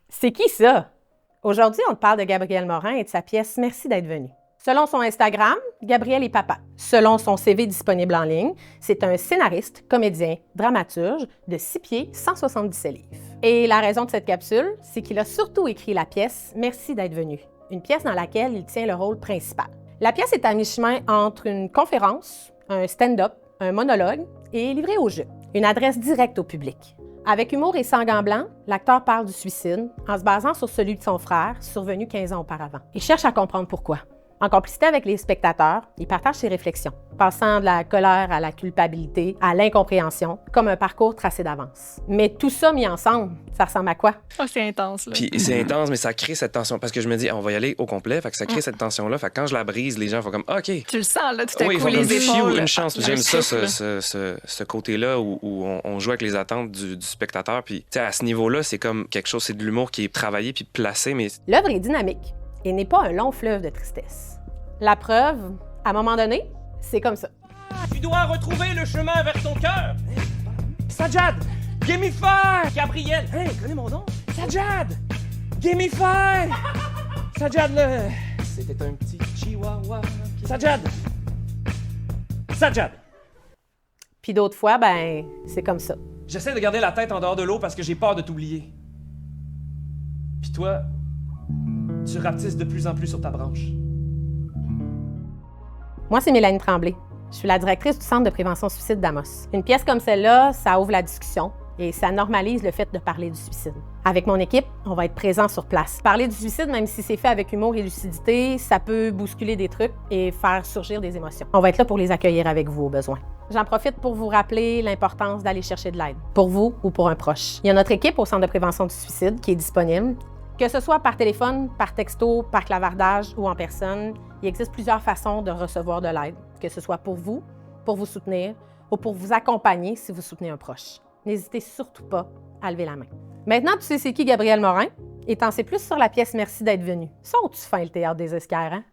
C'est qui ça? Aujourd'hui, on te parle de Gabriel Morin et de sa pièce « Merci d'être venu ». Selon son Instagram, Gabriel est papa. Selon son CV disponible en ligne, c'est un scénariste, comédien, dramaturge de 6 pieds, 177 livres. Et la raison de cette capsule, c'est qu'il a surtout écrit la pièce « Merci d'être venu », une pièce dans laquelle il tient le rôle principal. La pièce est à mi-chemin entre une conférence, un stand-up, un monologue et livrée au jeu, une adresse directe au public. Avec humour et sans gants blancs, l'acteur parle du suicide en se basant sur celui de son frère, survenu 15 ans auparavant. Il cherche à comprendre pourquoi. En complicité avec les spectateurs, il partage ses réflexions, passant de la colère à la culpabilité, à l'incompréhension, comme un parcours tracé d'avance. Mais tout ça mis ensemble, ça ressemble à quoi? Oh, c'est intense, là. Puis c'est intense, mais ça crée cette tension. Parce que je me dis, on va y aller au complet. Fait que ça crée cette tension-là. Fait que quand je la brise, les gens font comme, OK. Tu le sens, là, tout à Oui, ils coup, font comme, les épaules. une chance. J'aime un ça, souffle. ce côté-là où on joue avec les attentes du spectateur. Puis, tu sais, à ce niveau-là, c'est comme quelque chose, c'est de l'humour qui est travaillé puis placé, mais L'œuvre est dynamique et n'est pas un long fleuve de tristesse. La preuve, à un moment donné, c'est comme ça. Tu dois retrouver le chemin vers ton cœur. Sajad, Gamify. Gabriel, hey, connais mon nom. Sajad, Gamify. Sajad, c'était un petit chihuahua. Sajad. Sajad. Puis d'autres fois, ben, c'est comme ça. J'essaie de garder la tête en dehors de l'eau parce que j'ai peur de t'oublier. Puis toi, tu rapetisses de plus en plus sur ta branche. Moi, c'est Mélanie Tremblay. Je suis la directrice du Centre de prévention suicide d'Amos. Une pièce comme celle-là, ça ouvre la discussion et ça normalise le fait de parler du suicide. Avec mon équipe, on va être présent sur place. Parler du suicide, même si c'est fait avec humour et lucidité, ça peut bousculer des trucs et faire surgir des émotions. On va être là pour les accueillir avec vous au besoin. J'en profite pour vous rappeler l'importance d'aller chercher de l'aide, pour vous ou pour un proche. Il y a notre équipe au Centre de prévention du suicide qui est disponible. Que ce soit par téléphone, par texto, par clavardage ou en personne, il existe plusieurs façons de recevoir de l'aide, que ce soit pour vous soutenir ou pour vous accompagner si vous soutenez un proche. N'hésitez surtout pas à lever la main. Maintenant, tu sais c'est qui Gabriel Morin? Et t'en sais plus sur la pièce « Merci d'être venu ». Sont-tu fin le théâtre des Esquerres, hein?